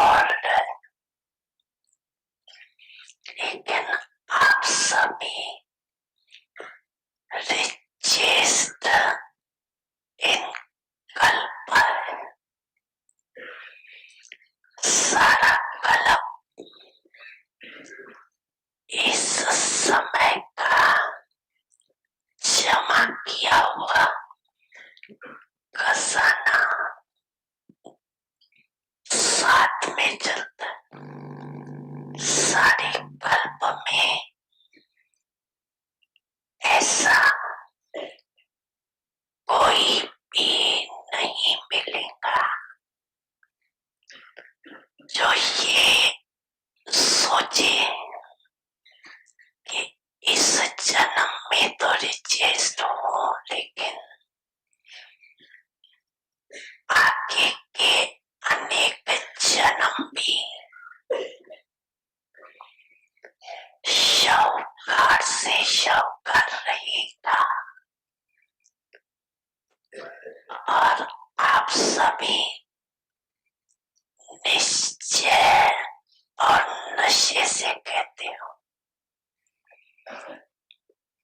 evolved, लेकिन आप सभी richest in कल्प है। सारा कल्प इस समय का जमा किया हुआ खजाना साथ में चलता है। सारे कल्प में ऐसा कोई भी नहीं मिलेगा जो ये सोचे कि इस जन्म में तो रिचेस्ट हो, लेकिन आगे के अनेक जन्म भी शाहूकार से शाहूकार रहेगा। और आप सभी निश्चय और नशे से कहते हो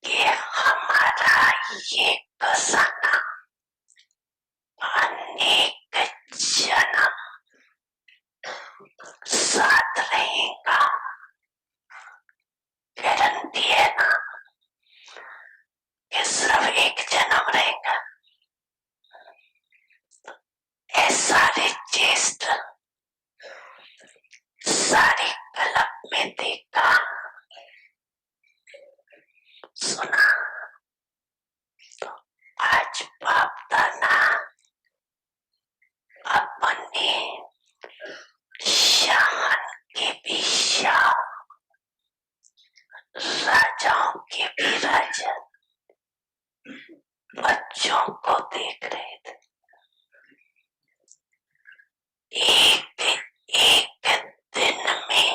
कि हमारा ये खजाना अनेक जन्म साथ रहेगा। गारंटी है ना कि सिर्फ एक जन्म रहेगा। ऐसा रिचेस्ट सारे कल्प में देखा, सुना। तो आज बाप दादा अपने शान के भी शाह, राजाओं के भी राजा बच्चों को देख रहे थे। एक एक दिन में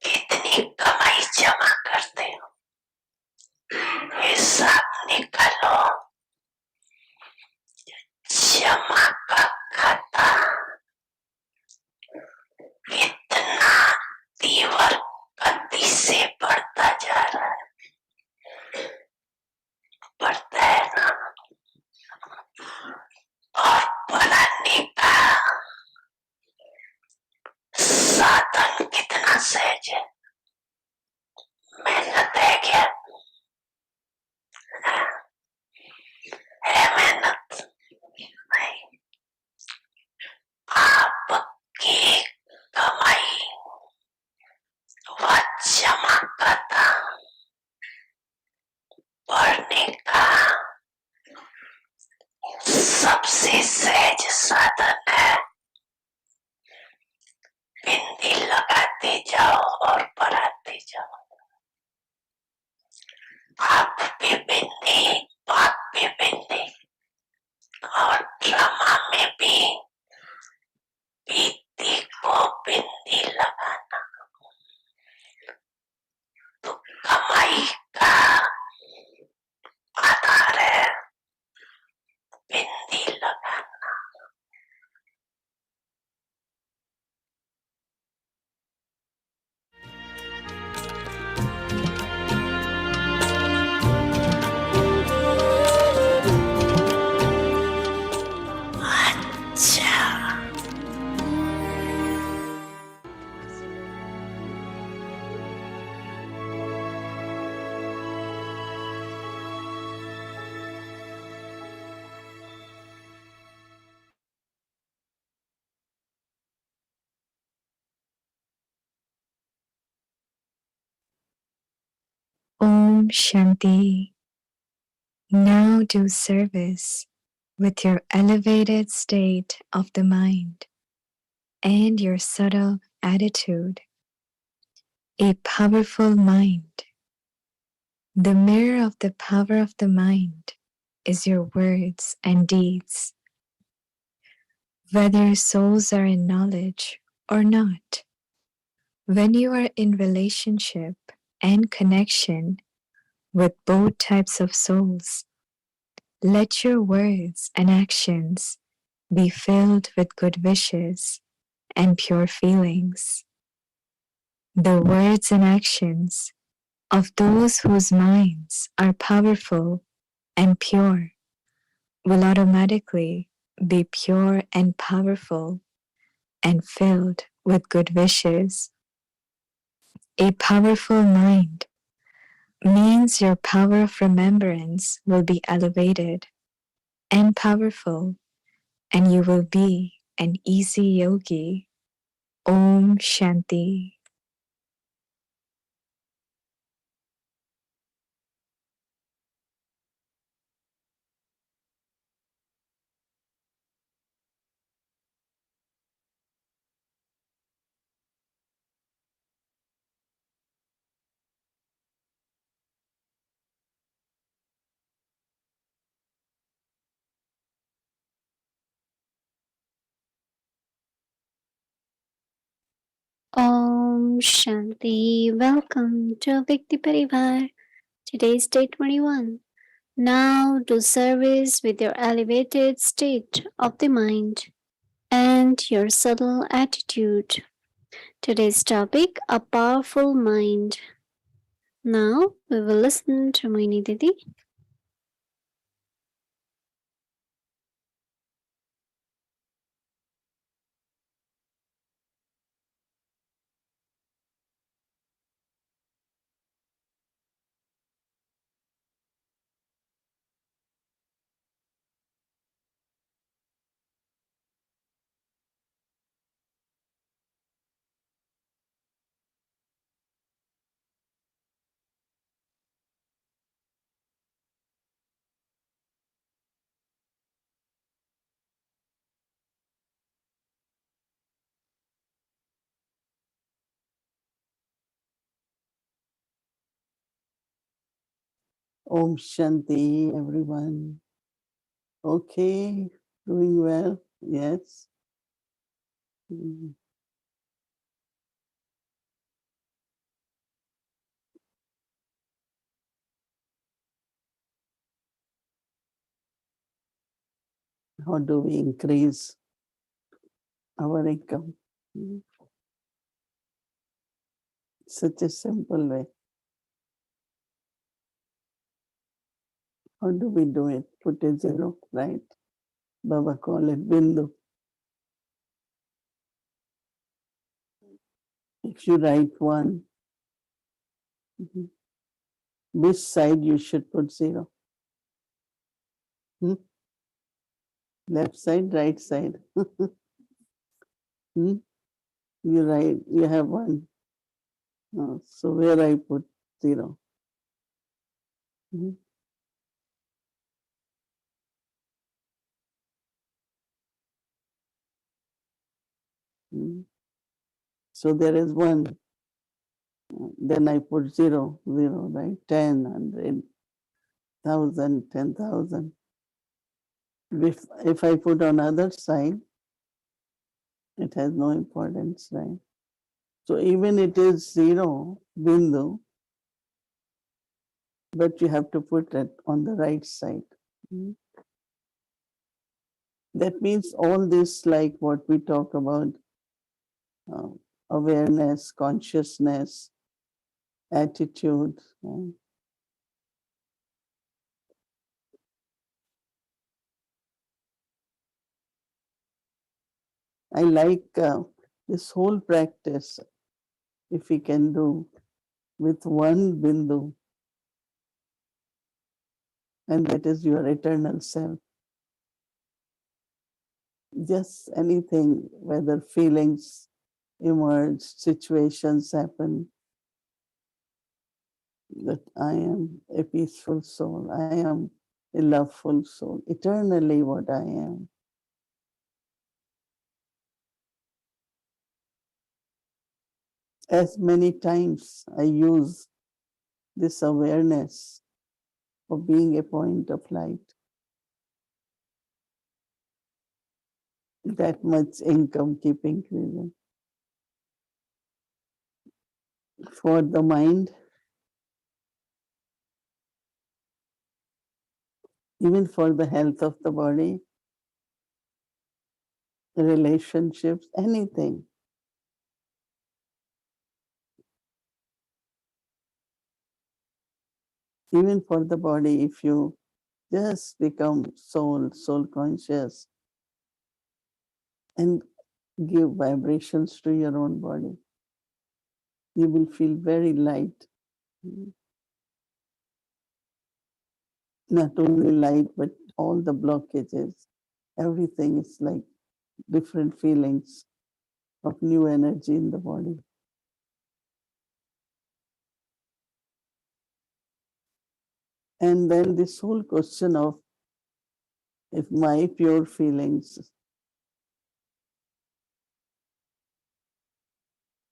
कितनी कमाई जमा करते हो, हिसाब निकालो। जमा का खाता कितना तीव्र गति से बढ़ता जा रहा है, बढ़ता है ना। और बढ़ाने का साधन कितना सहज है। मेहनत है क्या? है मेहनत? नहीं। आपकी कमाई व जमा खाता बढ़ने का सबसे सहज साधन है। बिंदी लगाते जाओ और बढ़ाते जाओ। आप भी बिंदी, बाप भी बिंदी, और ड्रामा में भी बीती को बिंदी लगाना। तो कमाई का आधार है बिंदी लगाना। अच्छा, Om Shanti. Now do service with your elevated state of the mind and your subtle attitude. A powerful mind. The mirror of the power of the mind is your words and deeds. Whether your souls are in knowledge or not, when you are in relationship and connection with both types of souls, let your words and actions be filled with good wishes and pure feelings. The words and actions of those whose minds are powerful and pure will automatically be pure and powerful and filled with good wishes. A powerful mind means your power of remembrance will be elevated and powerful, and you will be an easy yogi. Om Shanti. Om Shanti. Welcome to Vikti Parivar. Today's day 21. Now do service with your elevated state of the mind and your subtle attitude. Today's topic, a powerful mind. Now we will listen to Mohini Didi. Om Shanti, everyone. Okay, doing well. Yes. How do we increase our income? Such a simple way. How do we do it? Put a zero, right? Baba call it bindu. If you write one, which side you should put zero? Left side, right side. You write, you have one. So where I put zero? So there is one. Then I put zero, zero, right? 10, 100, 1,000, 10,000. If I put on other side, it has no importance, right? So even it is zero, bindu, but you have to put it on the right side. That means all this, like what we talk about, uh, awareness, consciousness, attitude. I like this whole practice, if we can do with one bindu, and that is your eternal self. Just anything, whether feelings emerge, situations happen, that I am a peaceful soul, I am a loveful soul, eternally what I am. As many times I use this awareness of being a point of light, that much income keep increasing. For the mind, even for the health of the body, relationships, anything. Even for the body, if you just become soul conscious, and give vibrations to your own body, you will feel very light. Not only light, but all the blockages, everything is like different feelings of new energy in the body. And then this whole question of if my pure feelings,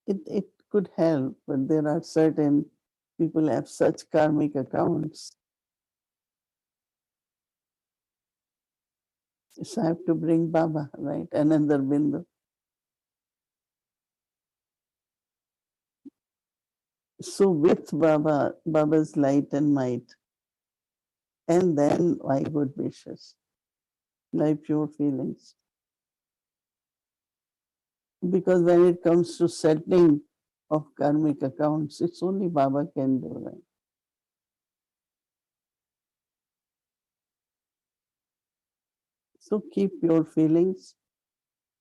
it could help, but there are certain people have such karmic accounts. So I have to bring Baba, right? Another Bindu. So with Baba, Baba's light and might, and then my good wishes, my pure feelings. Because when it comes to settling of karmic accounts, it's only Baba can do that. So keep your feelings,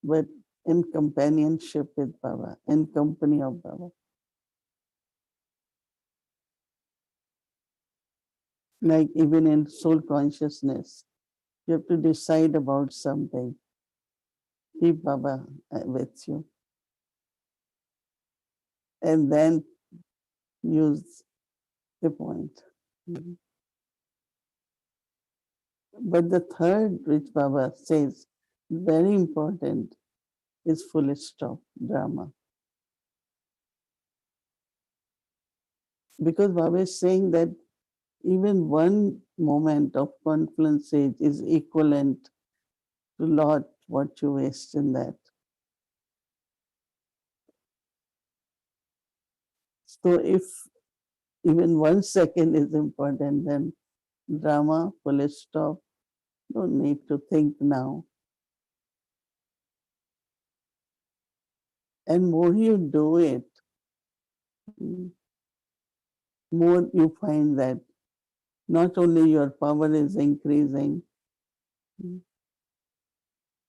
but in companionship with Baba, in company of Baba. Like even in soul consciousness, you have to decide about something. Keep Baba with you. And then use the point. Mhm. But the third, which Baba says, very important, is full stop drama. Because Baba is saying that even one moment of confluence age is equivalent to lot what you waste in that. So if even 1 second is important, then drama, full stop, no need to think now. And more you do it, more you find that not only your power is increasing,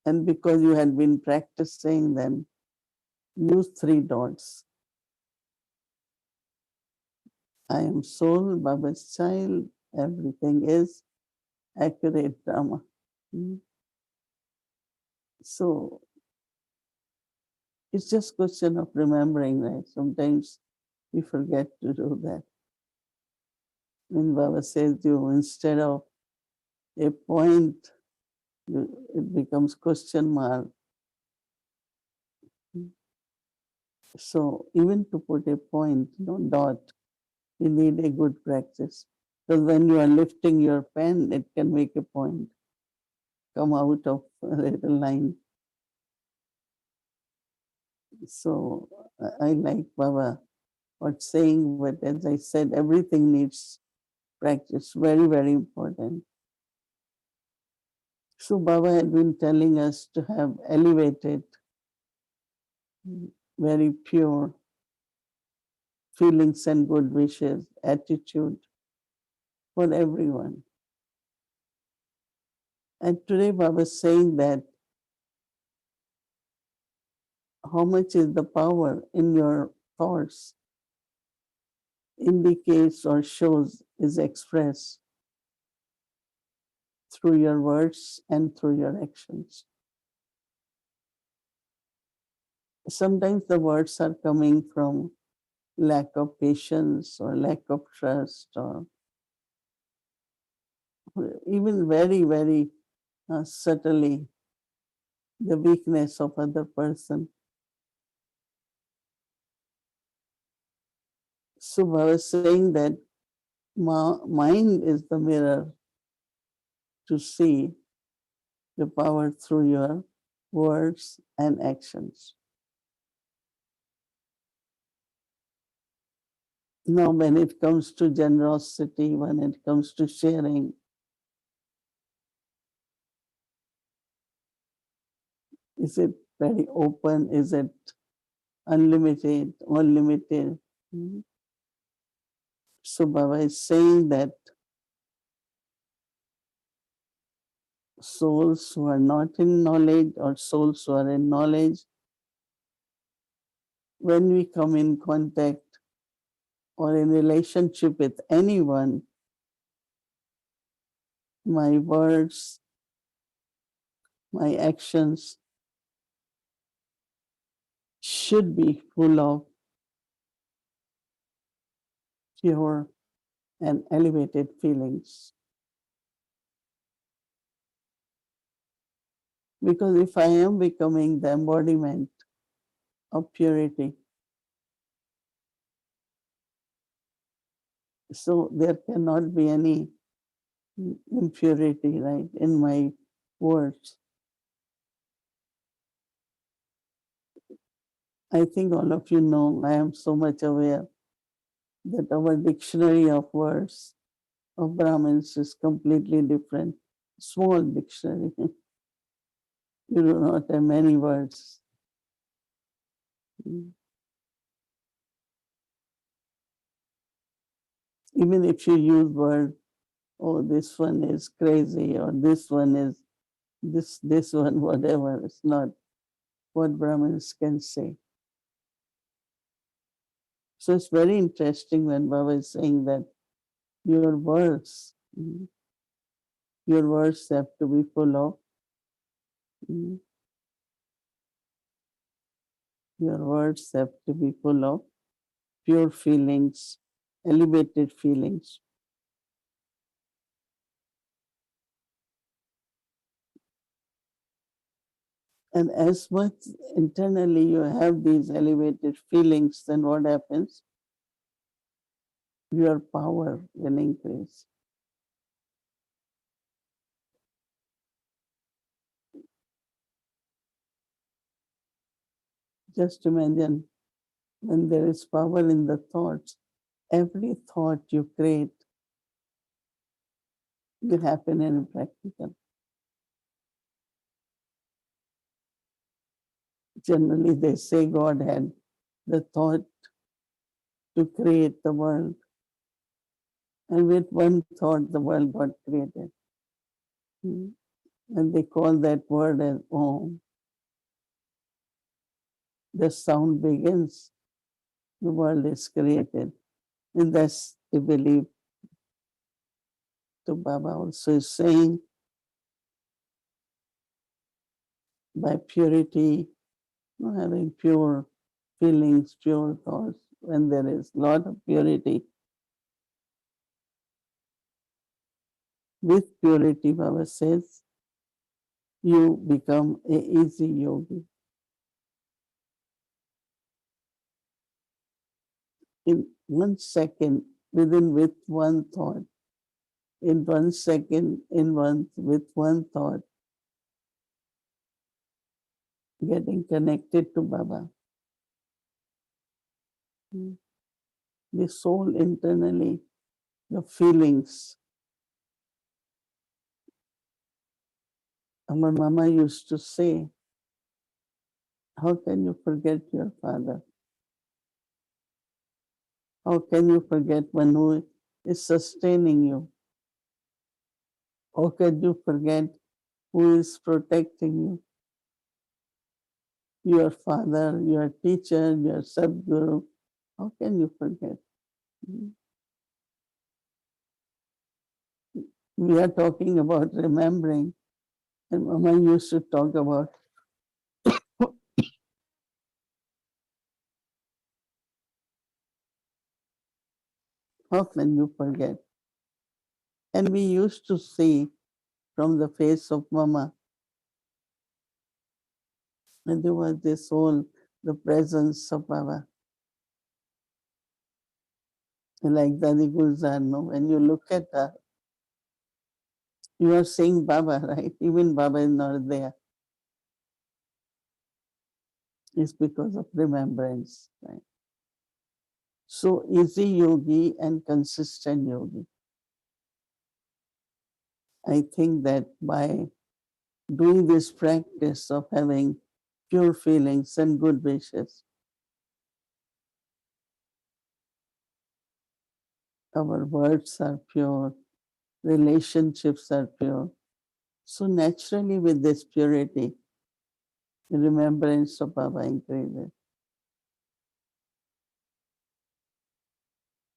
and because you had been practicing, then use 3 dots. I am soul, Baba's child, everything is accurate drama. So it's just question of remembering, right? Sometimes we forget to do that. When Baba says you, instead of a point, it becomes question mark. So even to put a point, dot, you need a good practice. Because when you are lifting your pen, it can make a point, come out of a little line. So I like Baba what's saying, but as I said, everything needs practice, very, very important. So Baba had been telling us to have elevated, very pure feelings and good wishes, attitude for everyone. And today Baba is saying that how much is the power in your thoughts indicates or shows is expressed through your words and through your actions. Sometimes the words are coming from lack of patience or lack of trust or even very, very subtly the weakness of other person. So I was saying that mind is the mirror to see the power through your words and actions. Now, when it comes to generosity, when it comes to sharing, Is it very open? Is it unlimited or limited? So Baba is saying that souls who are not in knowledge or souls who are in knowledge, when we come in contact or in relationship with anyone, my words, my actions should be full of pure and elevated feelings. Because if I am becoming the embodiment of purity, so there cannot be any impurity, right, in my words. I think all of you know, I am so much aware that our dictionary of words of Brahmins is completely different. Small dictionary. You do not have many words. Even if you use word, oh, this one is crazy, or this one is this one, whatever, it's not what Brahmins can say. So it's very interesting when Baba is saying that your words, your words have to be full of, your words have to be full of pure feelings, elevated feelings. And as much internally you have these elevated feelings, then what happens? Your power will increase. Just imagine when there is power in the thoughts, every thought you create will happen in practical. Generally, they say God had the thought to create the world, and with one thought, the world got created. And they call that word as Om. The sound begins, the world is created. And that's the belief to Baba also is saying by purity, having pure feelings, pure thoughts, when there is a lot of purity. With purity, Baba says, you become a easy yogi. In 1 second, with one thought, in 1 second, with one thought, getting connected to Baba. The soul internally, the feelings. Our mama used to say, how can you forget your father? How can you forget one who is sustaining you? How can you forget who is protecting you? Your father, your teacher, your Sadguru. How can you forget? We are talking about remembering, and Mama used to talk about how can you forget? And we used to see from the face of Mama, and there was this whole, the presence of Baba. Like Dadi Gulzar, no? When you look at her, you are seeing Baba, right? Even Baba is not there. It's because of remembrance, right? So easy yogi and consistent yogi. I think that by doing this practice of having pure feelings and good wishes. Our words are pure, relationships are pure. So naturally with this purity, remembrance of Baba increases.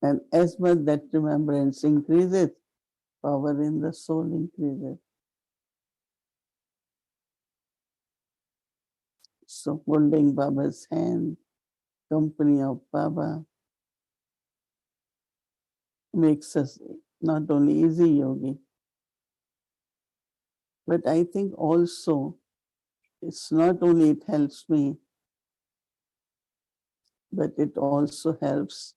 And as much that remembrance increases, power in the soul increases. So holding Baba's hand, company of Baba, makes us not only easy yogi, but I think also it's not only it helps me, but it also helps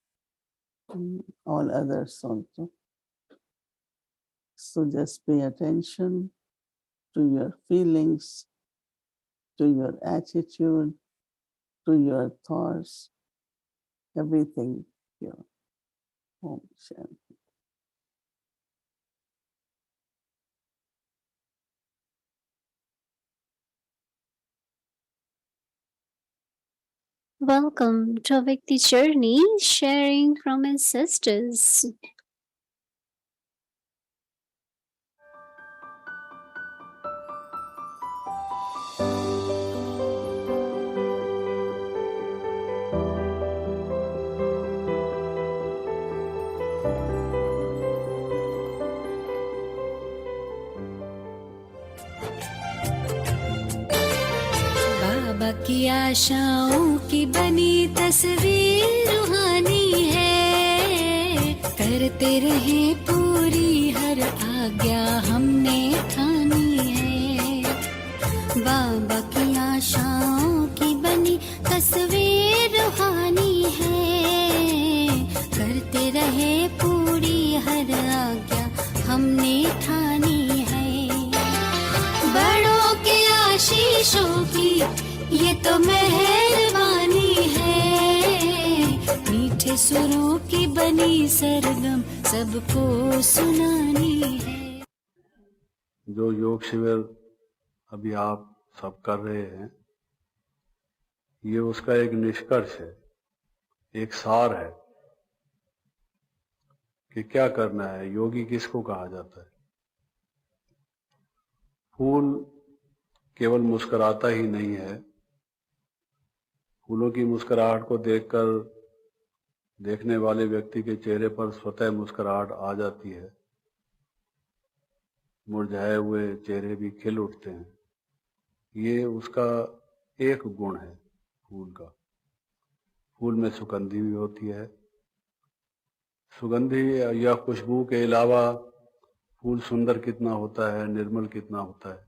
all others also. So just pay attention to your feelings, to your attitude, to your thoughts, everything pure. Om Shanti. Welcome to Vikti Journey, sharing from ancestors. बाबा की आशाओं की बनी तस्वीर रूहानी है, करते रहे पूरी हर आज्ञा हमने ठानी है। बाबा की आशाओं की बनी तस्वीर रूहानी है, करते रहे पूरी हर आज्ञा हमने ठानी है। बड़ों के आशीषों की ये तो मेहरबानी है, मीठे सुरों की बनी सरगम सबको सुनानी है। जो योग शिविर अभी आप सब कर रहे हैं, ये उसका एक निष्कर्ष है, एक सार है कि क्या करना है, योगी किसको कहा जाता है। फूल केवल मुस्कुराता ही नहीं है, फूलों की मुस्कुराहट को देखकर देखने वाले व्यक्ति के चेहरे पर स्वतः मुस्कुराहट आ जाती है, मुरझाए हुए चेहरे भी खिल उठते हैं। ये उसका एक गुण है फूल का। फूल में सुगंधी भी होती है। सुगंधी या खुशबू के अलावा फूल सुंदर कितना होता है, निर्मल कितना होता है,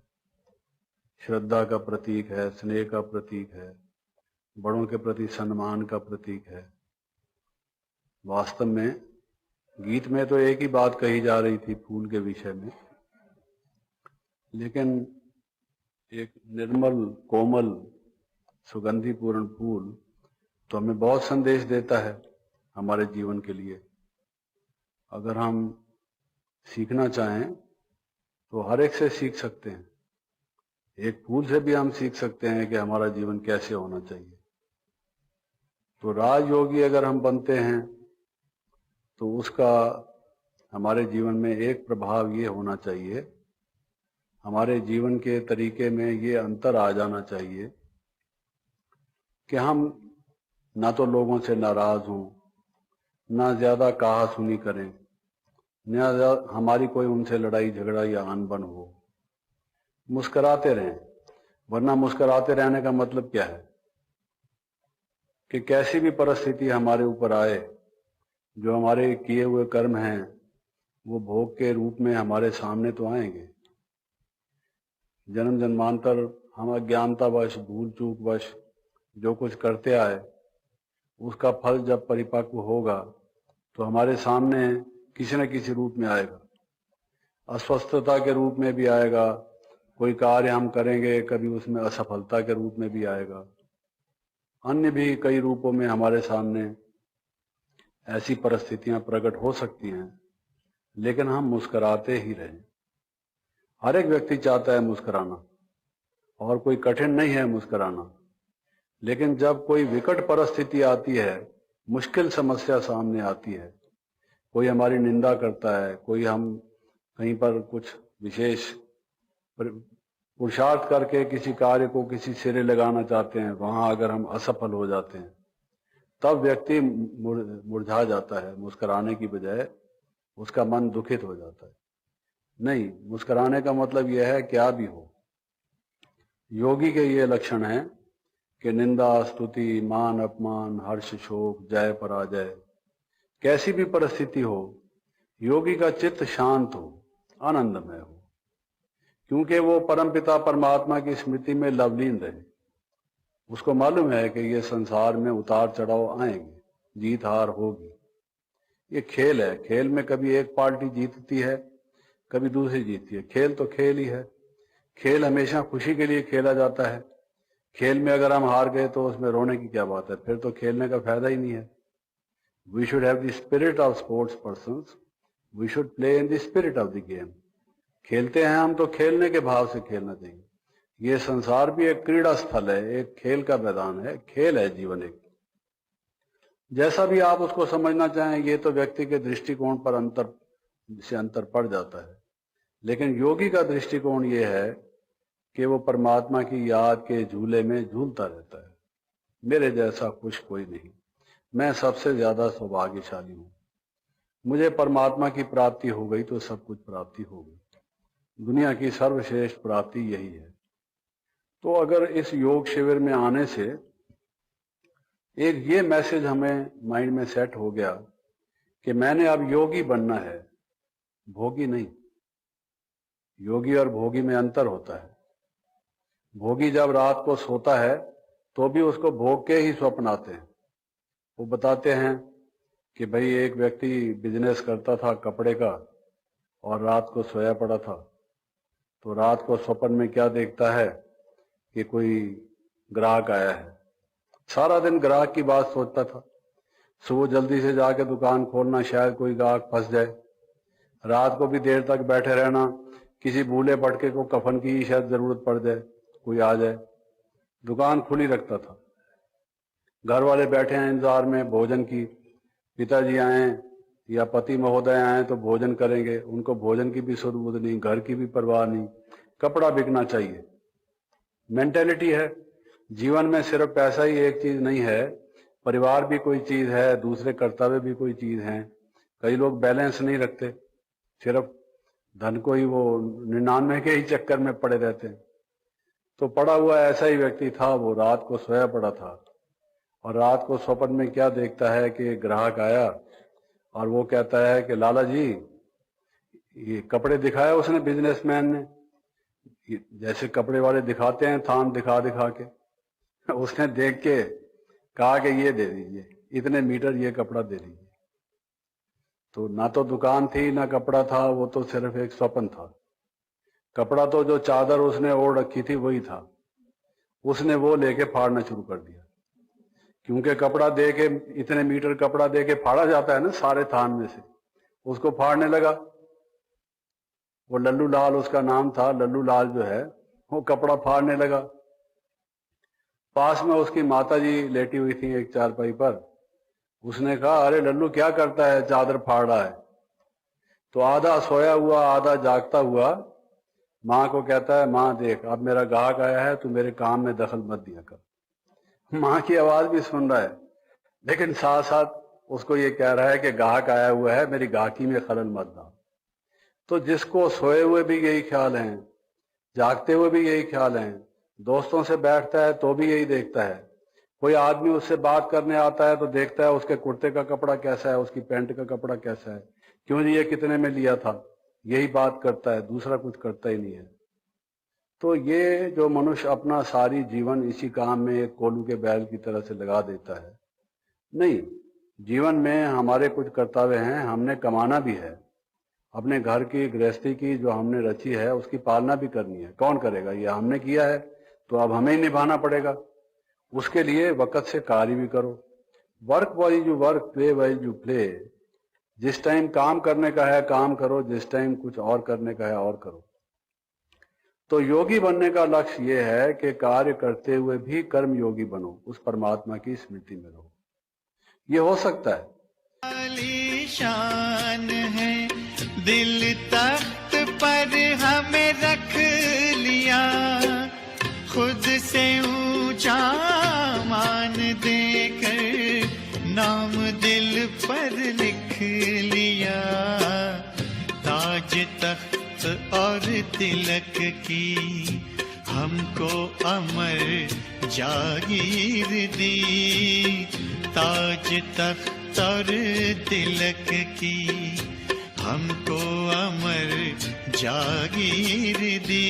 श्रद्धा का प्रतीक है, स्नेह का प्रतीक है, बड़ों के प्रति सम्मान का प्रतीक है। वास्तव में गीत में तो एक ही बात कही जा रही थी फूल के विषय में, लेकिन एक निर्मल, कोमल, सुगंधिपूर्ण फूल तो हमें बहुत संदेश देता है हमारे जीवन के लिए। अगर हम सीखना चाहें तो हर एक से सीख सकते हैं। एक फूल से भी हम सीख सकते हैं कि हमारा जीवन कैसे होना चाहिए। तो राजयोगी अगर हम बनते हैं तो उसका हमारे जीवन में एक प्रभाव ये होना चाहिए, हमारे जीवन के तरीके में ये अंतर आ जाना चाहिए कि हम ना तो लोगों से नाराज हों, ना ज्यादा कहा सुनी करें, ना हमारी कोई उनसे लड़ाई झगड़ा या अनबन हो। मुस्कुराते रहें, वरना मुस्कुराते रहने का मतलब क्या है कि कैसी भी परिस्थिति हमारे ऊपर आए, जो हमारे किए हुए कर्म हैं वो भोग के रूप में हमारे सामने तो आएंगे। जन्म जन्मांतर हम अज्ञानतावश, भूल चूकवश जो कुछ करते आए, उसका फल जब परिपक्व होगा तो हमारे सामने किसी न किसी रूप में आएगा। अस्वस्थता के रूप में भी आएगा, कोई कार्य हम करेंगे कभी उसमें असफलता के रूप में भी आएगा, अन्य भी कई रूपों में हमारे सामने ऐसी परिस्थितियां प्रकट हो सकती हैं, लेकिन हम मुस्कुराते ही रहें। हर एक व्यक्ति चाहता है मुस्कुराना, और कोई कठिन नहीं है मुस्कुराना। लेकिन जब कोई विकट परिस्थिति आती है, मुश्किल समस्या सामने आती है, कोई हमारी निंदा करता है, कोई हम कहीं पर कुछ विशेष पुरुषार्थ करके किसी कार्य को किसी सिरे लगाना चाहते हैं, वहां अगर हम असफल हो जाते हैं, तब व्यक्ति मुरझा जाता है। मुस्कुराने की बजाय उसका मन दुखित हो जाता है। नहीं, मुस्कुराने का मतलब यह है क्या भी हो। योगी के ये लक्षण हैं कि निंदा, स्तुति, मान, अपमान, हर्ष, शोक, जय, पराजय, कैसी भी परिस्थिति हो, योगी का चित्त शांत हो, आनंदमय हो, क्योंकि वो परमपिता परमात्मा की स्मृति में लवलीन रहे। उसको मालूम है कि ये संसार में उतार चढ़ाव आएंगे, जीत हार होगी, ये खेल है। खेल में कभी एक पार्टी जीतती है, कभी दूसरी जीतती है। खेल तो खेल ही है। खेल हमेशा खुशी के लिए खेला जाता है। खेल में अगर हम हार गए तो उसमें रोने की क्या बात है, फिर तो खेलने का फायदा ही नहीं है। We should have the spirit of sports persons, we should play in the spirit of the game. खेलते हैं हम तो खेलने के भाव से खेलना चाहिए। ये संसार भी एक क्रीड़ा स्थल है, एक खेल का मैदान है, खेल है जीवन एक। जैसा भी आप उसको समझना चाहें, ये तो व्यक्ति के दृष्टिकोण पर अंतर पड़ जाता है। लेकिन योगी का दृष्टिकोण ये है कि वो परमात्मा की याद के झूले में झूलता रहता है। मेरे जैसा खुश कोई नहीं, मैं सबसे ज्यादा सौभाग्यशाली हूं। मुझे परमात्मा की प्राप्ति हो गई तो सब कुछ प्राप्ति हो गई। दुनिया की सर्वश्रेष्ठ प्राप्ति यही है। तो अगर इस योग शिविर में आने से एक ये मैसेज हमें माइंड में सेट हो गया कि मैंने अब योगी बनना है, भोगी नहीं। योगी और भोगी में अंतर होता है। भोगी जब रात को सोता है तो भी उसको भोग के ही स्वप्न आते हैं। वो बताते हैं कि भाई एक व्यक्ति बिजनेस करता था कपड़े का और रात को सोया पड़ा था, तो रात को स्वप्न में क्या देखता है कि कोई ग्राहक आया है। सारा दिन ग्राहक की बात सोचता था। सुबह जल्दी से जाके दुकान खोलना, शायद कोई ग्राहक फंस जाए। रात को भी देर तक बैठे रहना, किसी भूले पटके को कफन की शायद जरूरत पड़ जाए, कोई आ जाए। दुकान खुली रखता था। घर वाले बैठे हैं इंतजार में भोजन की, पिताजी आए या पति महोदय आए तो भोजन करेंगे, उनको भोजन की भी सुध-बुध नहीं, घर की भी परवाह नहीं, कपड़ा बिकना चाहिए। मेंटेलिटी है। जीवन में सिर्फ पैसा ही एक चीज नहीं है, परिवार भी कोई चीज है, दूसरे कर्तव्य भी कोई चीज है। कई लोग बैलेंस नहीं रखते, सिर्फ धन को ही वो 99 के ही चक्कर में पड़े रहते हैं। तो पड़ा हुआ ऐसा ही व्यक्ति था। वो रात को सोया पड़ा था और रात को स्वप्न में क्या देखता है कि ग्राहक आया और वो कहता है कि लाला जी, ये कपड़े दिखाया उसने बिजनेसमैन ने, जैसे कपड़े वाले दिखाते हैं थान दिखा दिखा के। उसने देख के कहा कि ये दे दीजिए, इतने मीटर ये कपड़ा दे दीजिए। तो ना तो दुकान थी ना कपड़ा था, वो तो सिर्फ एक स्वप्न था। कपड़ा तो जो चादर उसने ओढ़ रखी थी वही था। उसने वो लेके फाड़ना शुरू कर दिया, क्योंकि कपड़ा दे के, इतने मीटर कपड़ा दे के फाड़ा जाता है ना सारे थान में से। उसको फाड़ने लगा। वो लल्लू लाल उसका नाम था। लल्लू लाल जो है वो कपड़ा फाड़ने लगा। पास में उसकी माता जी लेटी हुई थी एक चारपाई पर। उसने कहा, अरे लल्लू क्या करता है, चादर फाड़ रहा है। तो आधा सोया हुआ आधा जागता हुआ माँ को कहता है, माँ देख अब मेरा ग्राहक आया है, तू मेरे काम में दखल मत दिया कर। माँ की आवाज भी सुन रहा है, लेकिन साथ साथ उसको ये कह रहा है कि ग्राहक आया हुआ है, मेरी गाहकी में खलल मत डाल। तो जिसको सोए हुए भी यही ख्याल है, जागते हुए भी यही ख्याल है, दोस्तों से बैठता है तो भी यही देखता है। कोई आदमी उससे बात करने आता है तो देखता है उसके कुर्ते का कपड़ा कैसा है, उसकी पैंट का कपड़ा कैसा है, क्यों जी ये कितने में लिया था, यही बात करता है, दूसरा कुछ करता ही नहीं है। तो ये जो मनुष्य अपना सारी जीवन इसी काम में एक कोल्हू के बैल की तरह से लगा देता है, नहीं, जीवन में हमारे कुछ कर्तव्य हैं, हमने कमाना भी है। अपने घर की गृहस्थी की जो हमने रची है उसकी पालना भी करनी है। कौन करेगा, ये हमने किया है तो अब हमें ही निभाना पड़ेगा। उसके लिए वक्त से कार्य भी करो। Work wise you work, play wise you play. जिस टाइम काम करने का है काम करो, जिस टाइम कुछ और करने का है और करो। तो योगी बनने का लक्ष्य ये है कि कार्य करते हुए भी कर्म योगी बनो, उस परमात्मा की स्मृति में रहो। ये हो सकता है। शान है दिल तख्त पर हमें रख लिया, खुद से ऊंचा मान देकर नाम दिल पर लिख लिया। ताज तख्त और तिलक की हमको अमर जागीर दी, ताज तख्त और तिलक की हमको अमर जागीर दी,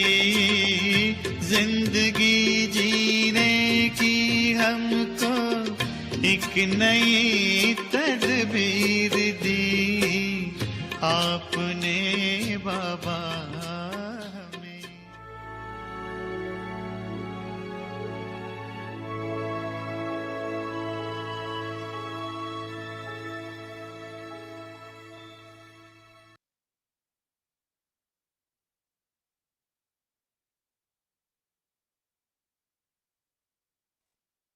जिंदगी जीने की हमको एक नई तदबीर दी आपने बाबा हमें।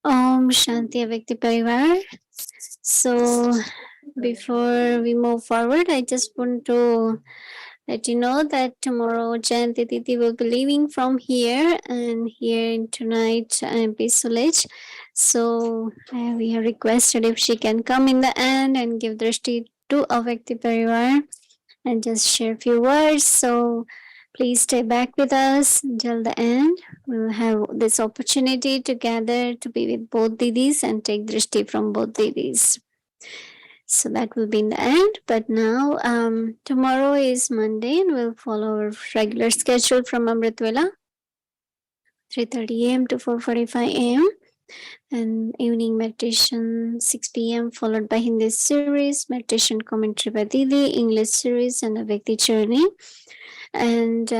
Om Shanti Avyakti Parivar. So, before we move forward, I just want to let you know that tomorrow Janti Didi will be leaving from here and here in tonight Peace Village. So, we have requested if she can come in the end and give drishti to Avyakti Parivar and just share a few words. So, please stay back with us until the end. We'll have this opportunity to gather to be with both Didis and take drishti from both Didis. So that will be in the end. But now, tomorrow is Monday and we'll follow our regular schedule from Amrit Vela, 3:30 a.m. to 4:45 a.m. and evening meditation 6 p.m. followed by Hindi series, meditation commentary by Didi, English series and a Avyakti journey. And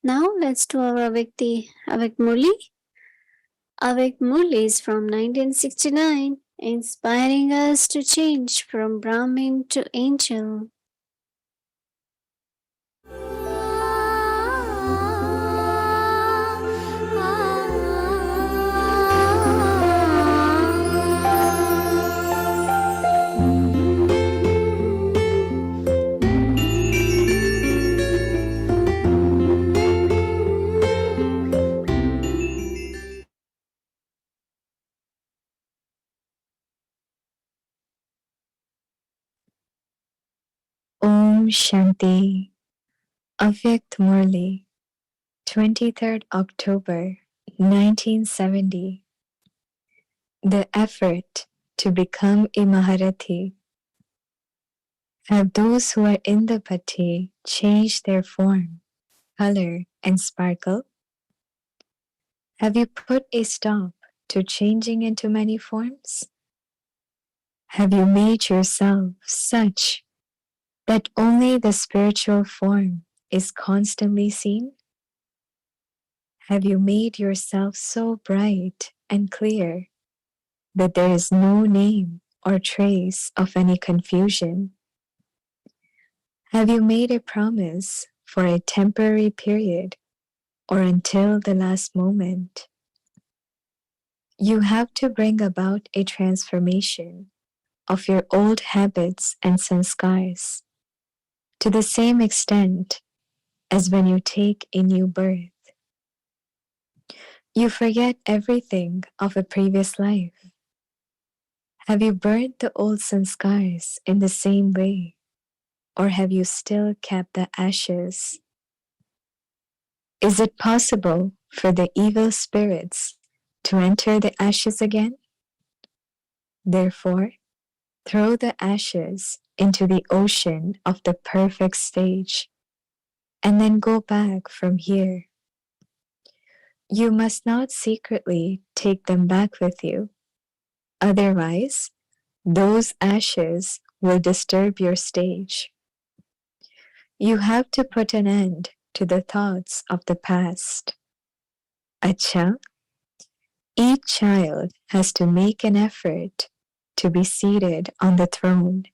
now let's do our Avyakti Murli. Avik Murli is from 1969, inspiring us to change from Brahmin to angel. Om Shanti. Avyakt Murli, 23rd October 1970. The effort to become a Maharathi. Have those who are in the pati changed their form, color, and sparkle? Have you put a stop to changing into many forms? Have you made yourself such that only the spiritual form is constantly seen? Have you made yourself so bright and clear that there is no name or trace of any confusion? Have you made a promise for a temporary period or until the last moment? You have to bring about a transformation of your old habits and sanskars to the same extent as when you take a new birth. You forget everything of a previous life. Have you burned the old sanskars in the same way, or have you still kept the ashes? Is it possible for the evil spirits to enter the ashes again? Therefore, throw the ashes into the ocean of the perfect stage, and then go back from here. You must not secretly take them back with you. Otherwise, those ashes will disturb your stage. You have to put an end to the thoughts of the past. Acha, each child has to make an effort to be seated on the throne,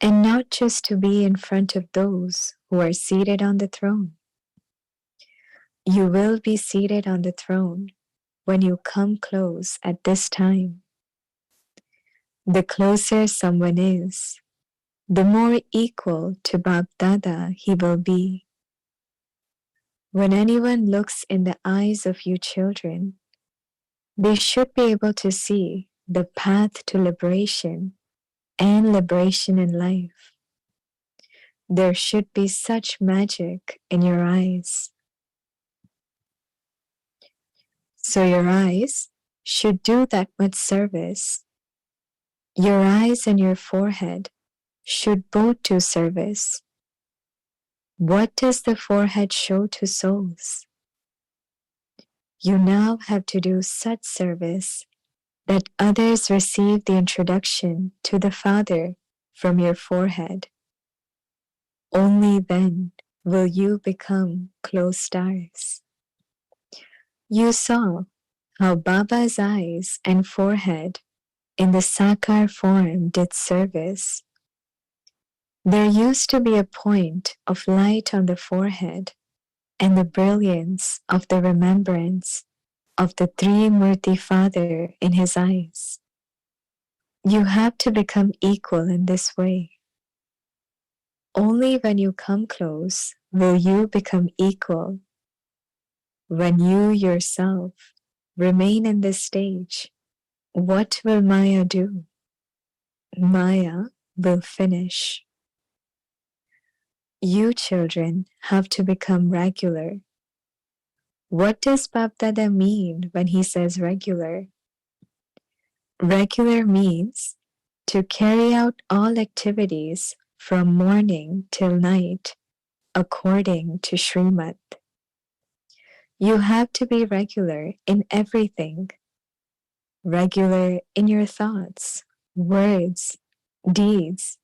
and not just to be in front of those who are seated on the throne. You will be seated on the throne when you come close at this time. The closer someone is, the more equal to Bab Dada he will be. When anyone looks in the eyes of you children, they should be able to see the path to liberation and liberation in life. There should be such magic in your eyes. So your eyes should do that much service. Your eyes and your forehead should both do service. What does the forehead show to souls? You now have to do such service that others receive the introduction to the Father from your forehead. Only then will you become close stars. You saw how Baba's eyes and forehead in the Sakar form did service. There used to be a point of light on the forehead and the brilliance of the remembrance of the Trimurti Father in his eyes. You have to become equal in this way. Only when you come close will you become equal. When you yourself remain in this stage, what will Maya do? Maya will finish. You children have to become regular. What does Bapdada mean when he says regular? Regular means to carry out all activities from morning till night according to Srimad. You have to be regular in everything. Regular in your thoughts, words, deeds,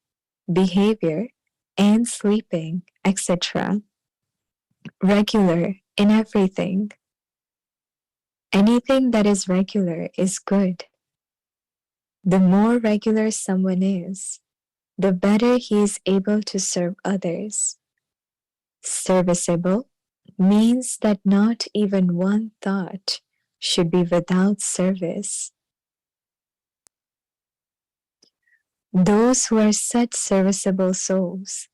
behavior, and sleeping, etc. Regular in everything. Anything that is regular is good. The more regular someone is, the better he is able to serve others. Serviceable means that not even one thought should be without service. Those who are such serviceable souls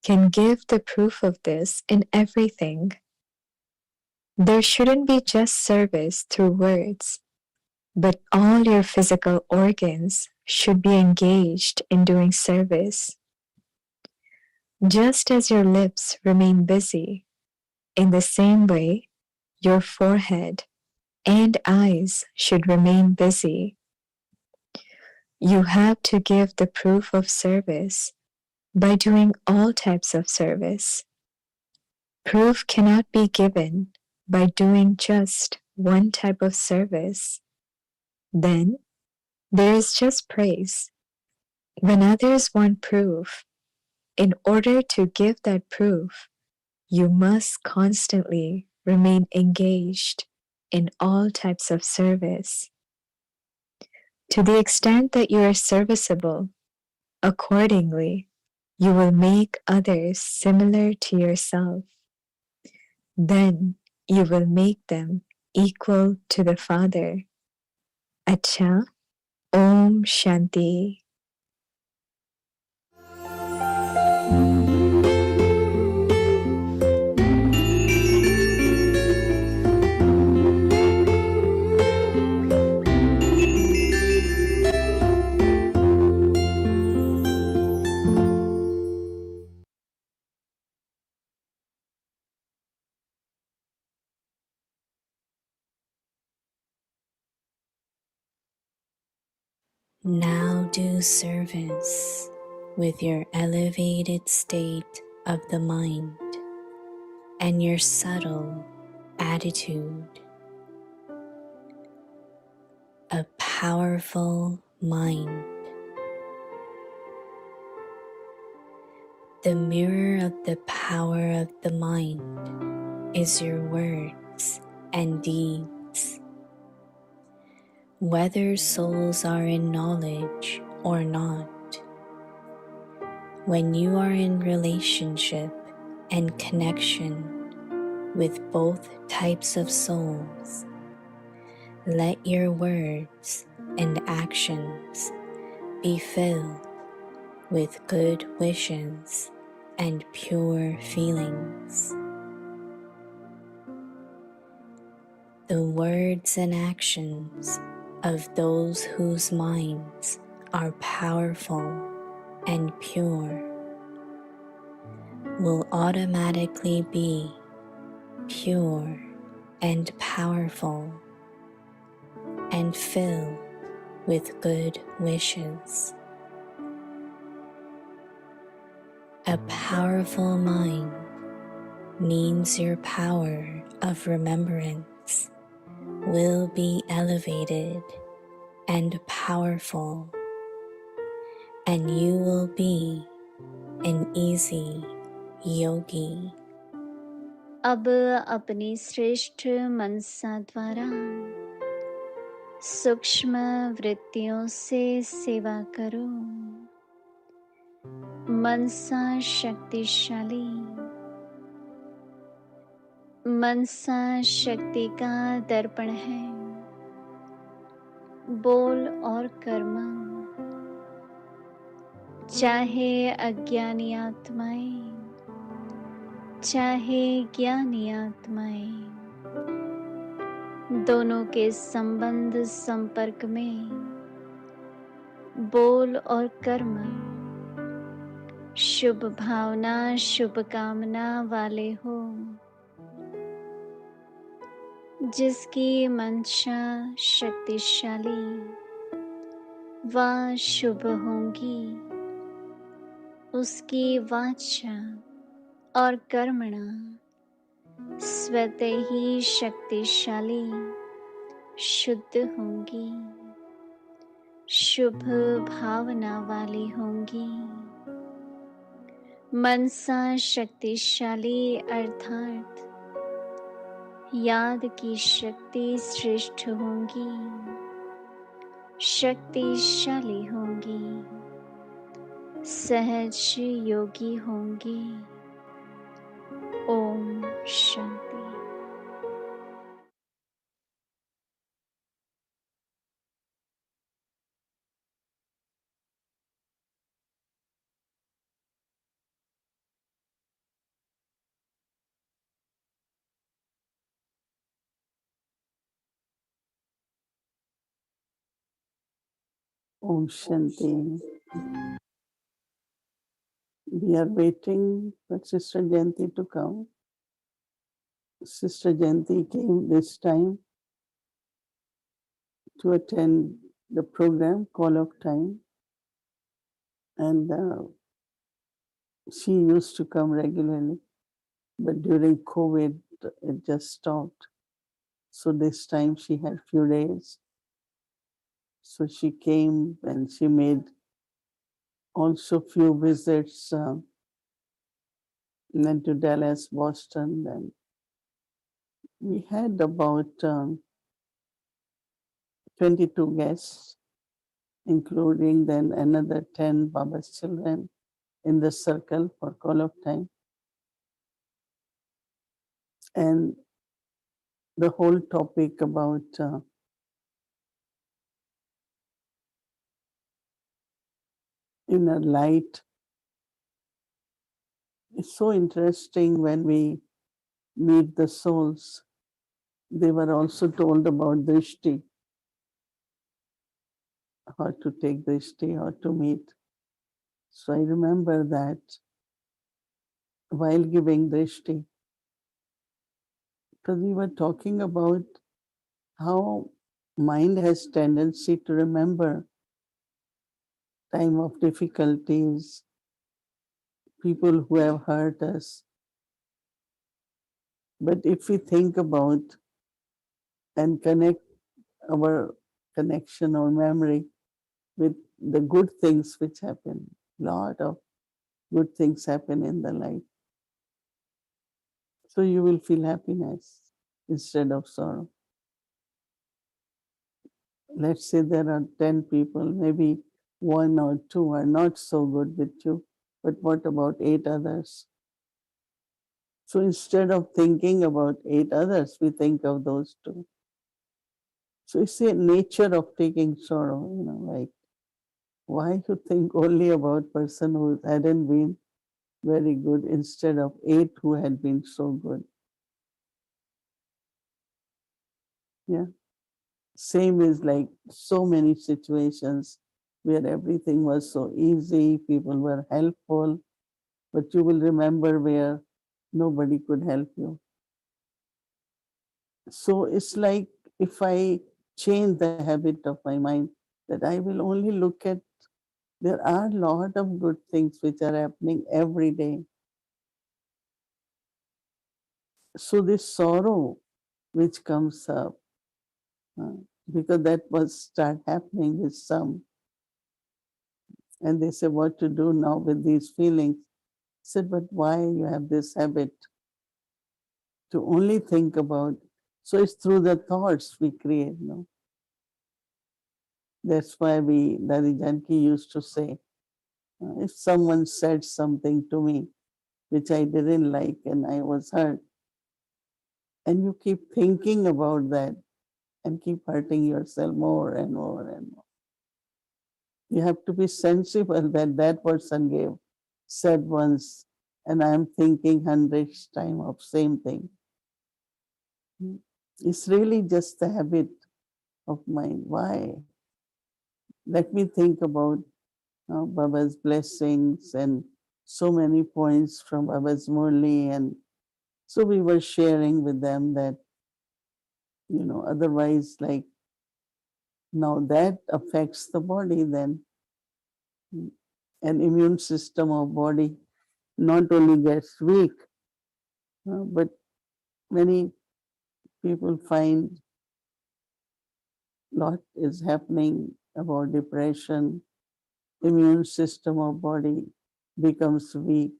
can give the proof of this in everything. There shouldn't be just service through words, but all your physical organs should be engaged in doing service. Just as your lips remain busy, in the same way, your forehead and eyes should remain busy. You have to give the proof of service by doing all types of service. Proof cannot be given by doing just one type of service. Then there is just praise. When others want proof, in order to give that proof, you must constantly remain engaged in all types of service. To the extent that you are serviceable, accordingly, you will make others similar to yourself. Then you will make them equal to the Father. Acha, Om Shanti. Now do service with your elevated state of the mind and your subtle attitude. A powerful mind. The mirror of the power of the mind is your words and deeds. Whether souls are in knowledge or not, when you are in relationship and connection with both types of souls. Let your words and actions be filled with good wishes and pure feelings. The words and actions of those whose minds are powerful and pure will automatically be pure and powerful and fill with good wishes. A powerful mind means your power of remembrance will be elevated and powerful, and you will be an easy yogi. अब अपनी श्रेष्ठ मनसा द्वारा सूक्ष्म वृत्तियों से सेवा करो। मनसा शक्तिशाली, मनसा शक्ति का दर्पण है। बोल और कर्म, चाहे अज्ञानी आत्माएं चाहे ज्ञानी आत्माएं, दोनों के संबंध संपर्क में बोल और कर्म शुभ भावना शुभ कामना वाले हो। जिसकी मंशा शक्तिशाली वह शुभ होंगी, उसकी वाचा और कर्मणा स्वतः ही शक्तिशाली शुद्ध होंगी, शुभ भावना वाली होंगी। मनसा शक्तिशाली अर्थात याद की शक्ति श्रेष्ठ होंगी, शक्तिशाली होंगी, सहज योगी होंगी। Om Shanti. Om Shanti. We are waiting for Sister Janti to come. Sister Janti came this time to attend the program Call of Time, and she used to come regularly, but during COVID it just stopped. So this time she had few days. So she came and she made also few visits then to Dallas, Boston, and we had about 22 guests, including then another 10 Baba's children in the circle for Call of Time. And the whole topic about inner light is so interesting. When we meet the souls, they were also told about drishti, how to take drishti, how to meet. So I remember that while giving drishti, because we were talking about how mind has tendency to remember time of difficulties, people who have hurt us. But if we think about and connect our connection or memory with the good things which happen, lot of good things happen in the life. So you will feel happiness instead of sorrow. Let's say there are 10 people, maybe 1 or 2 are not so good with you, but what about 8 others? So instead of thinking about 8 others, we think of those two. So it's the nature of taking sorrow, like why you think only about person who hadn't been very good instead of 8 who had been so good. Yeah. Same is like so many situations where everything was so easy, people were helpful, but you will remember where nobody could help you. So it's like if I change the habit of my mind, that I will only look at, there are a lot of good things which are happening every day. So this sorrow which comes up, uh, because that was start happening with some, and they say what to do now with these feelings. I said, but why you have this habit to only think about? So it's through the thoughts we create, no? That's why Daddy Janki used to say, if someone said something to me which I didn't like and I was hurt, and you keep thinking about that and keep hurting yourself more and more and more. You have to be sensible that that person said once, and I am thinking hundreds time of same thing. It's really just the habit of mind. Why? Let me think about Baba's blessings and so many points from Baba's Murli, and so we were sharing with them that, otherwise, like now that affects the body then. An immune system of body not only gets weak, but many people find lot is happening about depression, immune system of body becomes weak.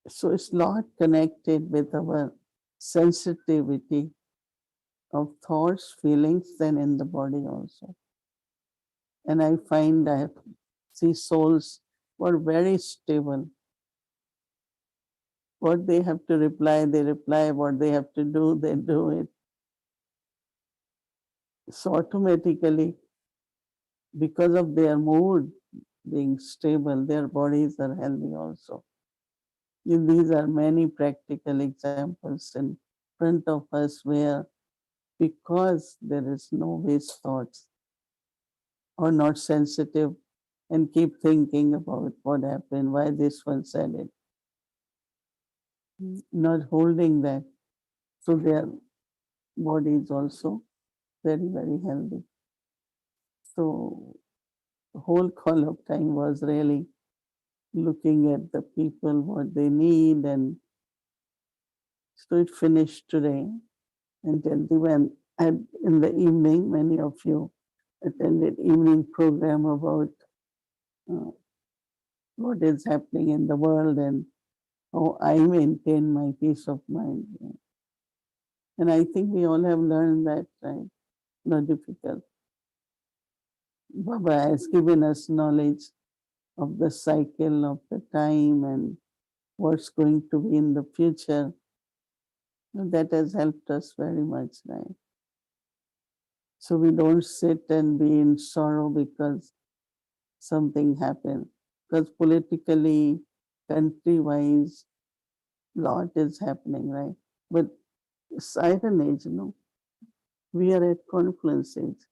So it's lot connected with our sensitivity of thoughts, feelings, then in the body also. And I find I see souls who are very stable. What they have to reply, they reply. What they have to do, they do it. So automatically, because of their mood being stable, their bodies are healthy also. And these are many practical examples in front of us where, because there is no waste thoughts or not sensitive and keep thinking about what happened, why this one said it, not holding that. So their body is also very, very healthy. So the whole call of time was really looking at the people, what they need, and so it finished today. And then when in the evening, many of you attended evening program about uh, what is happening in the world and how I maintain my peace of mind. And I think we all have learned that, right? Not difficult. Baba has given us knowledge of the cycle of the time and what's going to be in the future. And that has helped us very much, right? So we don't sit and be in sorrow because something happened. Because politically, country-wise, lot is happening, right? But siren age, we are at confluence age.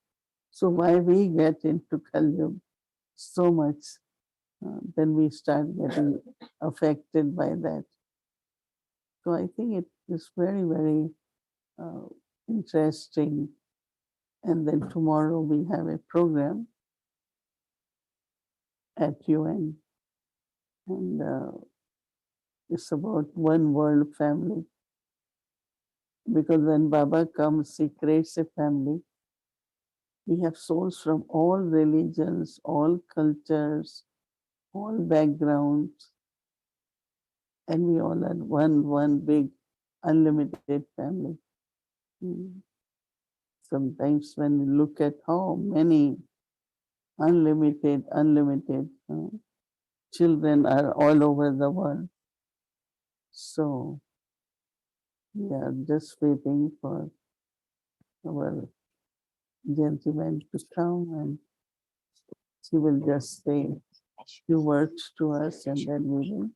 So why we get into Kali so much, then we start getting affected by that. So I think it is very, very uh, interesting. And then tomorrow we have a program at UN, and it's about one world family. Because when Baba comes, he creates a family. We have souls from all religions, all cultures, all backgrounds, and we all are one big unlimited family. Sometimes when we look at how many unlimited children are all over the world, So we are just waiting for our gentleman to come, and she will just say a few words to us, and then we will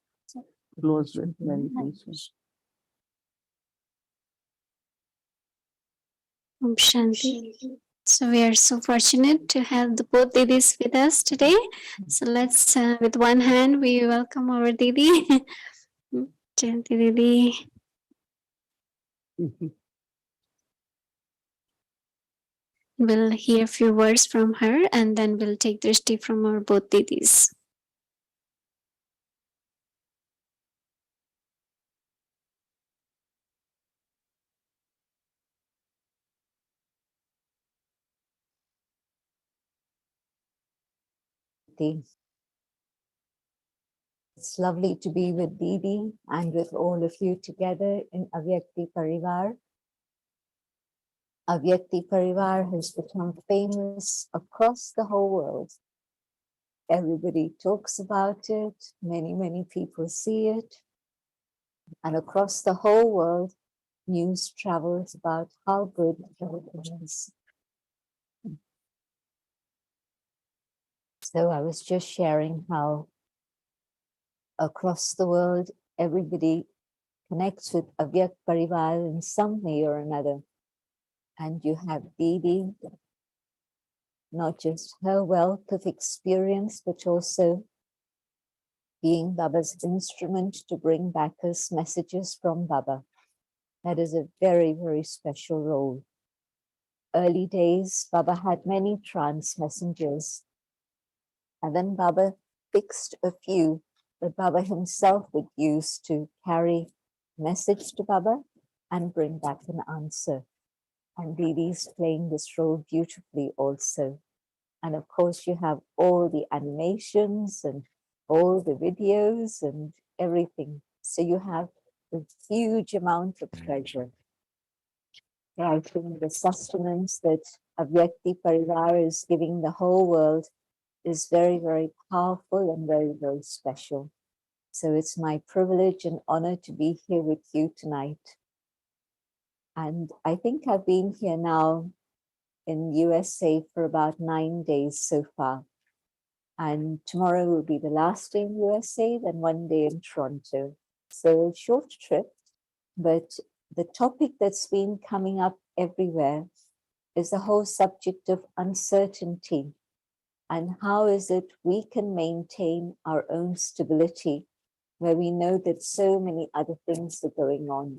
close with meditation. Om Shanti. So we are so fortunate to have the both Didis with us today. So let's, with one hand, we welcome our Didi, Janti Didi. We'll hear a few words from her, and then we'll take drishti from our both Didis. It's lovely to be with Didi and with all of you together in Avyakti Parivar. Avyakti Parivar has become famous across the whole world. Everybody talks about it, many people see it, and across the whole world, news travels about how good everything is. So I was just sharing how across the world, everybody connects with Avyakt Parivar in some way or another. And you have Didi, not just her wealth of experience, but also being Baba's instrument to bring back us messages from Baba. That is a very special role. Early days, Baba had many trance messengers. And then Baba fixed a few that Baba himself would use to carry message to Baba and bring back an answer. And Didi's playing this role beautifully also. And of course, you have all the animations and all the videos and everything. So you have a huge amount of treasure. I think the sustenance that Avyakti Parivar is giving the whole world is very powerful and very special. So it's my privilege and honor to be here with you tonight. And I think I've been here now in USA for about 9 days so far. And tomorrow will be the last day in USA, then 1 day in Toronto. So a short trip, but the topic that's been coming up everywhere is the whole subject of uncertainty. And how is it we can maintain our own stability where we know that so many other things are going on.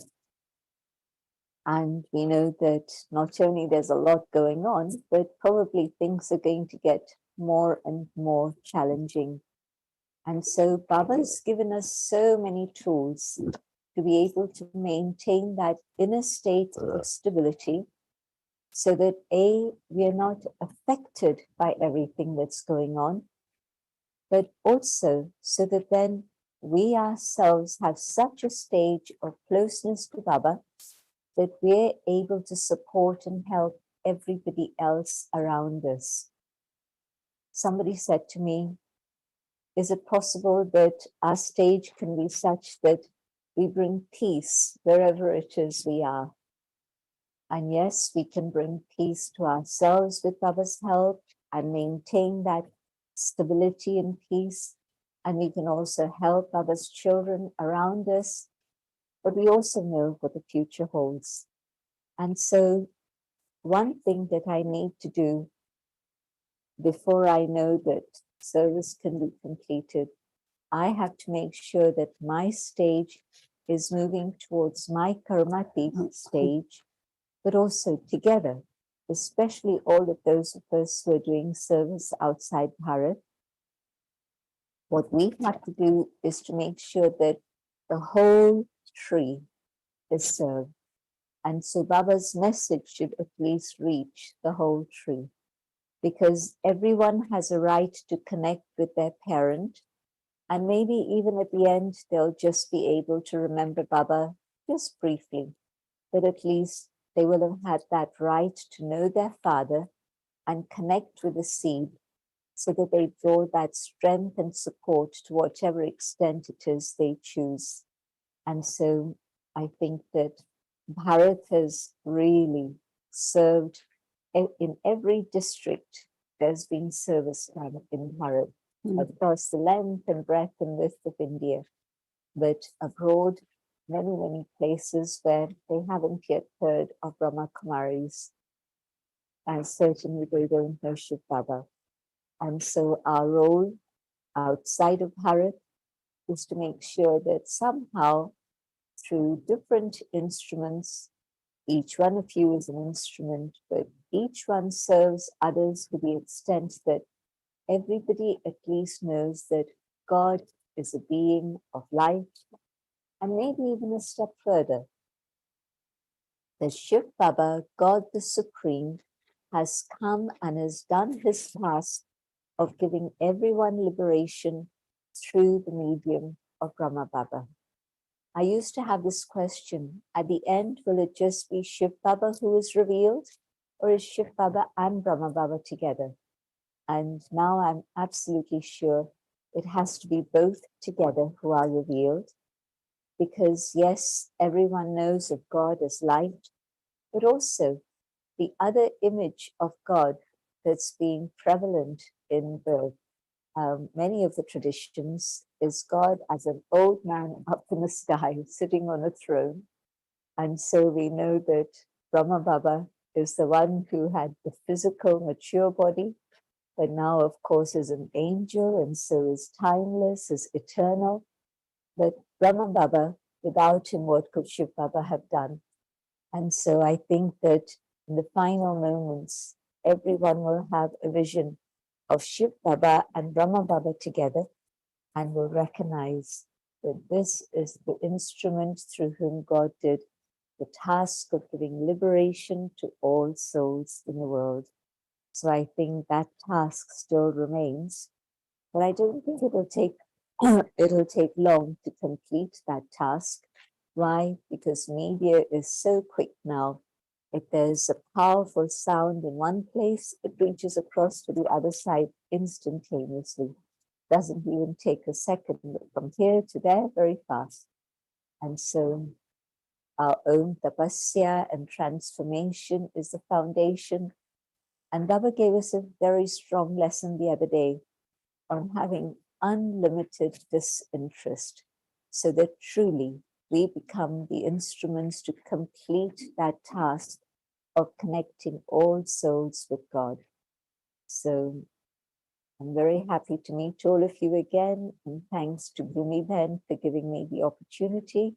And we know that not only there's a lot going on, but probably things are going to get more and more challenging. And so Baba's given us so many tools to be able to maintain that inner state of stability so that A, we are not affected by everything that's going on, but also so that then we ourselves have such a stage of closeness to Baba that we're able to support and help everybody else around us. Somebody said to me, is it possible that our stage can be such that we bring peace wherever it is we are? And yes, we can bring peace to ourselves with Baba's help and maintain that stability and peace. And we can also help Baba's children around us, but we also know what the future holds. And so one thing that I need to do before I know that service can be completed, I have to make sure that my stage is moving towards my karmatic stage, but also together, especially all of those of us who are doing service outside Bharat. What we have to do is to make sure that the whole tree is served. And so Baba's message should at least reach the whole tree, because everyone has a right to connect with their parent. And maybe even at the end, they'll just be able to remember Baba just briefly, but at least they will have had that right to know their father and connect with the seed so that they draw that strength and support to whatever extent it is they choose. And so I think that Bharat has really served in every district. There's been service done in Bharat across the length and breadth and width of India, but abroad, many, many places where they haven't yet heard of Brahma Kumaris, and certainly they don't know Shiv Baba. And so our role outside of Bharat is to make sure that somehow through different instruments, each one of you is an instrument, but each one serves others to the extent that everybody at least knows that God is a being of light, and maybe even a step further, that Shiv Baba, God the Supreme, has come and has done his task of giving everyone liberation through the medium of Brahma Baba. I used to have this question, at the end, will it just be Shiv Baba who is revealed, or is Shiv Baba and Brahma Baba together? And now I'm absolutely sure it has to be both together who are revealed, because yes, everyone knows of God as light, but also the other image of God that's being prevalent in the many of the traditions is God as an old man up in the sky sitting on a throne. And so we know that Brahma Baba is the one who had the physical mature body, but now of course is an angel, and so is timeless, is eternal. But Brahma Baba, without him, what could Shiv Baba have done? And so I think that in the final moments, everyone will have a vision of Shiv Baba and Brahma Baba together, and will recognize that this is the instrument through whom God did the task of giving liberation to all souls in the world. So I think that task still remains, but I don't think it'll take it'll take long to complete that task. Why? Because media is so quick now. If there's a powerful sound in one place, it reaches across to the other side instantaneously. Doesn't even take a second, but from here to there, very fast. And so our own tapasya and transformation is the foundation. And Baba gave us a very strong lesson the other day on having unlimited disinterest, so that truly we become the instruments to complete that task of connecting all souls with God. So I'm very happy to meet all of you again, and thanks to Bhumi Ben for giving me the opportunity.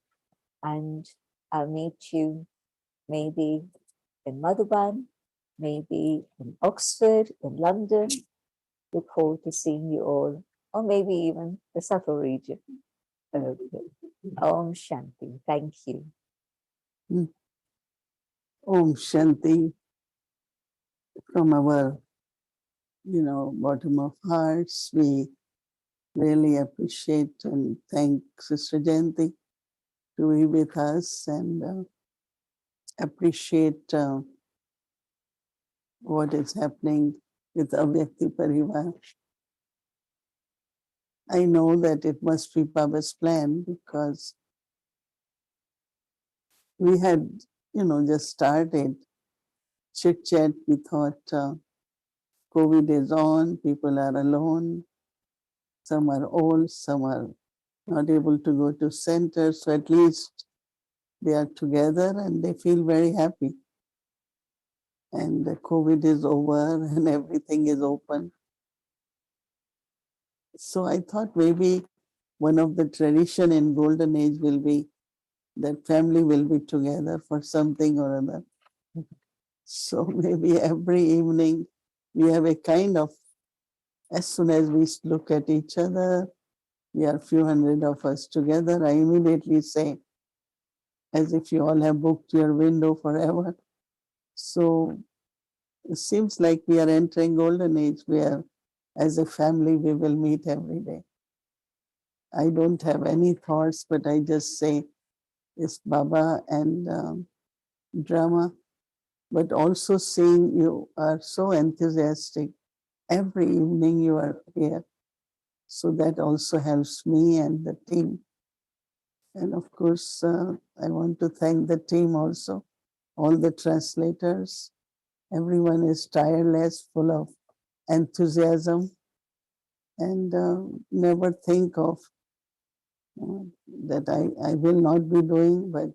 And I'll meet you maybe in Madhuban, maybe in Oxford, in London. Look forward to seeing you all, or maybe even the Suffolk region. Okay. Om Shanti. Thank you. Om Shanti, from our, bottom of hearts, we really appreciate and thank Sister Janti to be with us, and appreciate what is happening with Avyakti Parivar. I know that it must be Baba's plan, because we had, just started chit chat. We thought COVID is on, people are alone, some are old, some are not able to go to center, so at least they are together and they feel very happy. And the COVID is over and everything is open. So I thought maybe one of the tradition in Golden Age will be that family will be together for something or other. So maybe every evening we have a kind of, as soon as we look at each other, we are a few hundred of us together, I immediately say, as if you all have booked your window forever. So it seems like we are entering Golden Age, where as a family we will meet every day. I don't have any thoughts, but I just say it's Baba and drama, but also seeing you are so enthusiastic. Every evening you are here. So that also helps me and the team. And of course, I want to thank the team also, all the translators. Everyone is tireless, full of enthusiasm, and never think of that I will not be doing, but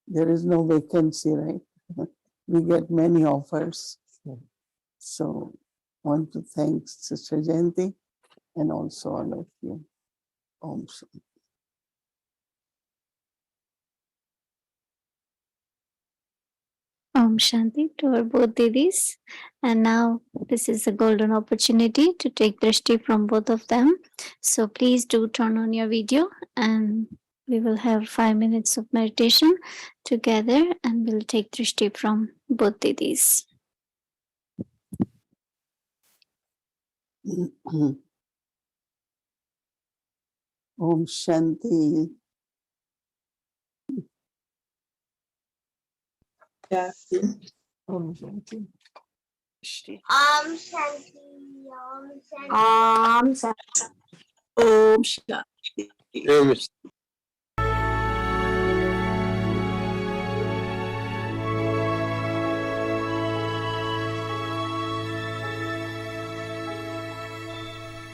there is no vacancy, right? We get many offers. So want to thank Sister Janti and also all of you. Om Shanti. Om Shanti to our both Didis. And now this is a golden opportunity to take drishti from both of them. So please do turn on your video and we will have 5 minutes of meditation together and we'll take drishti from both Didis. Om Shanti. Om Shanti. Om Shanti. Om Shanti. Om Shanti. Om Shanti.